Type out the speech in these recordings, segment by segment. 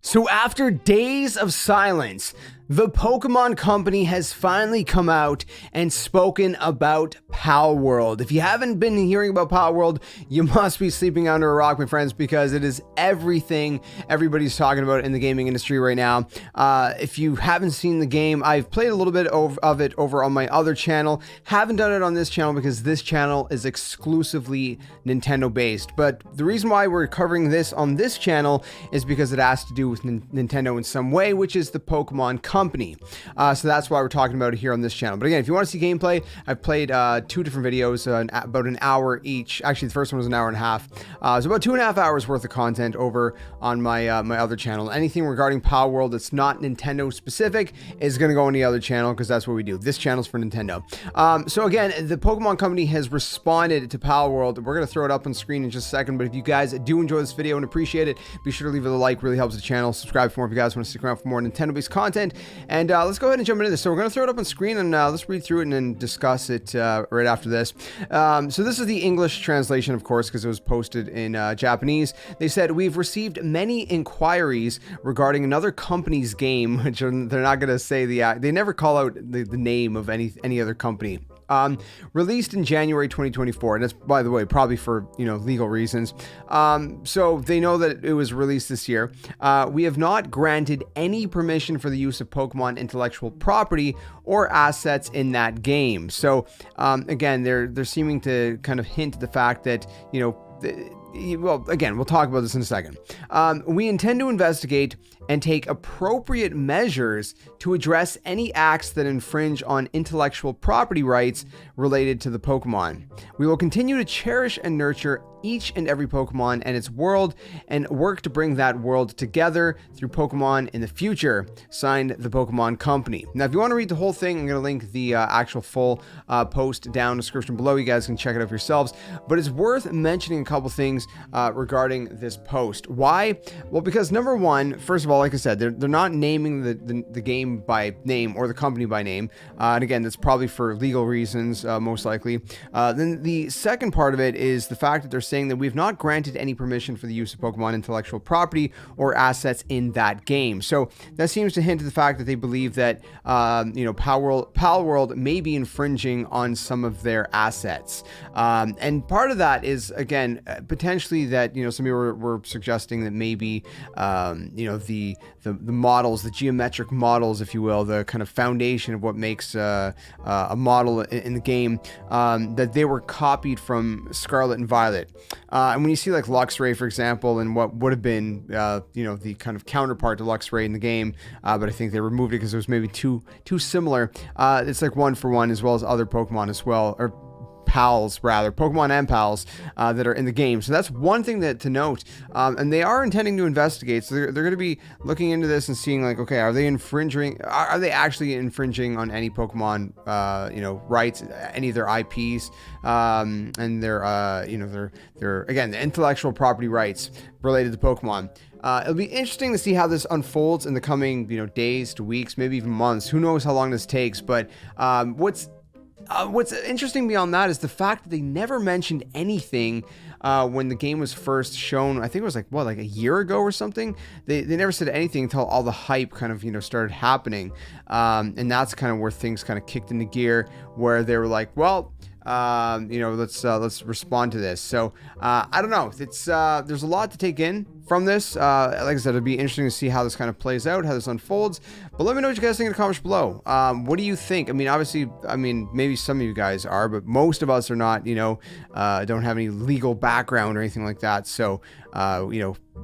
So after days of silence, the Pokemon Company has finally come out and spoken about PALWORLD. If you haven't been hearing about PALWORLD, you must be sleeping under a rock, my friends, because it is everything everybody's talking about in the gaming industry right now. If you haven't seen the game, I've played a little bit of it over on my other channel. Haven't done it on this channel because this channel is exclusively Nintendo based. But the reason why we're covering this on this channel is because it has to do with Nintendo in some way, which is the Pokemon Company. So that's why we're talking about it here on this channel. But again, if you want to see gameplay, I've played two different videos, about an hour each. Actually, the first one was an hour and a half. So about 2.5 hours worth of content over on my my other channel. Anything regarding PALWORLD that's not Nintendo specific is going to go on the other channel because that's what we do. This channel's for Nintendo. So again, the Pokemon Company has responded to PALWORLD. We're going to throw it up on screen in just a second. But if you guys do enjoy this video and appreciate it, be sure to leave it a like. Really helps the channel. Subscribe for more if you guys want to stick around for more Nintendo-based content. And let's go ahead and jump into this. So we're going to throw it up on screen and let's read through it and then discuss it right after this. So this is the English translation, of course, because it was posted in Japanese. They said, "We've received many inquiries regarding another company's game," which they're not going to say they never call out the name of any other company. Released in January 2024, and that's, by the way, probably for legal reasons. So they know that it was released this year. We have not granted any permission for the use of Pokemon intellectual property or assets in that game. So again, they're seeming to kind of hint at the fact that well, again, we'll talk about this in a second. We intend to investigate and take appropriate measures to address any acts that infringe on intellectual property rights related to the Pokemon. We will continue to cherish and nurture each and every Pokemon and its world and work to bring that world together through Pokemon in the future. Signed, the Pokemon Company. Now, if you want to read the whole thing, I'm going to link the actual full post down in the description below. You guys can check it out for yourselves. But it's worth mentioning a couple things regarding this post. Why? Well, because number one, first of all, like I said, they're not naming the game by name or the company by name. And again, that's probably for legal reasons, most likely. Then the second part of it is the fact that they're saying that we've not granted any permission for the use of Pokemon intellectual property or assets in that game. So that seems to hint at the fact that they believe that PALWORLD may be infringing on some of their assets. And part of that is, again, potentially that some people were suggesting that maybe the models, the geometric models, if you will, the kind of foundation of what makes a model in the game, that they were copied from Scarlet and Violet. And when you see like Luxray, for example, and what would have been, the kind of counterpart to Luxray in the game, but I think they removed it because it was maybe too similar. It's like one for one, as well as other Pokemon as well, or pals rather, Pokemon and pals that are in the game. So that's one thing to note. And they are intending to investigate. So they're going to be looking into this and seeing like, okay, are they actually infringing on any Pokemon, rights, any of their IPs, and their, again, the intellectual property rights related to Pokemon. It'll be interesting to see how this unfolds in the coming, days to weeks, maybe even months. Who knows how long this takes? But what's interesting beyond that is the fact that they never mentioned anything when the game was first shown. I think it was like a year ago or something. They never said anything until all the hype kind of started happening, and that's kind of where things kind of kicked into gear, where they were like, well, let's respond to this. So I don't know. It's there's a lot to take in from this. Like I said, it'll be interesting to see how this kind of plays out, how this unfolds. But let me know what you guys think in the comments below. What do you think? I mean, obviously, maybe some of you guys are, but most of us are not. Don't have any legal background or anything like that. So,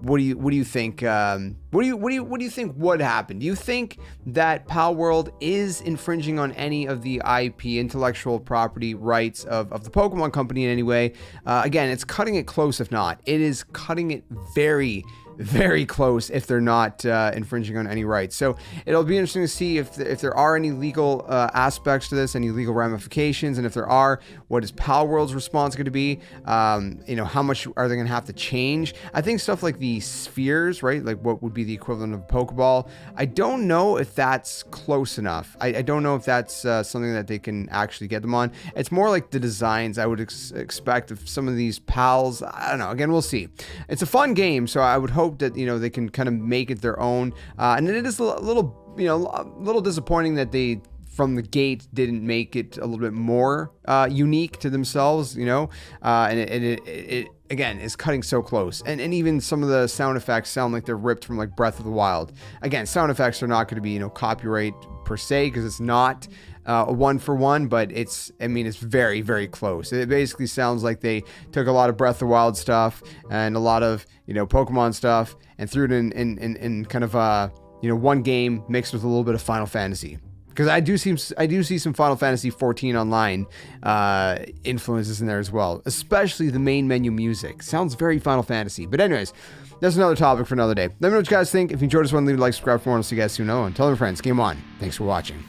what do you think? What do you think would happen? Do you think that PALWORLD is infringing on any of the IP, intellectual property rights of the Pokemon Company in any way? Again, it's cutting it close. If not, it is cutting it very, very close if they're not infringing on any rights. So it'll be interesting to see if there are any legal aspects to this, any legal ramifications, and if there are, what is PALWORLD's response going to be? How much are they going to have to change? I think stuff like the spheres, right? Like what would be the equivalent of a Pokeball. I don't know if that's close enough. I don't know if that's something that they can actually get them on. It's more like the designs I would expect of some of these pals. I don't know. Again, we'll see. It's a fun game, so I would hope hope that, you know, they can kind of make it their own. And it is a little, you know, a little disappointing that they from the gate didn't make it a little bit more unique to themselves, you know, and it again is cutting so close, and even some of the sound effects sound like they're ripped from like Breath of the Wild. Again, sound effects are not going to be, you know, copyright per se, because it's not a one-for-one, but it's, I mean, it's very, very close. It basically sounds like they took a lot of Breath of the Wild stuff and a lot of, you know, Pokemon stuff and threw it in kind of you know, one game mixed with a little bit of Final Fantasy. Because I do see some Final Fantasy 14 online influences in there as well, especially the main menu music. Sounds very Final Fantasy. But anyways, that's another topic for another day. Let me know what you guys think. If you enjoyed this one, leave a like, subscribe for more, and I'll see you guys soon. And tell your friends, game on. Thanks for watching.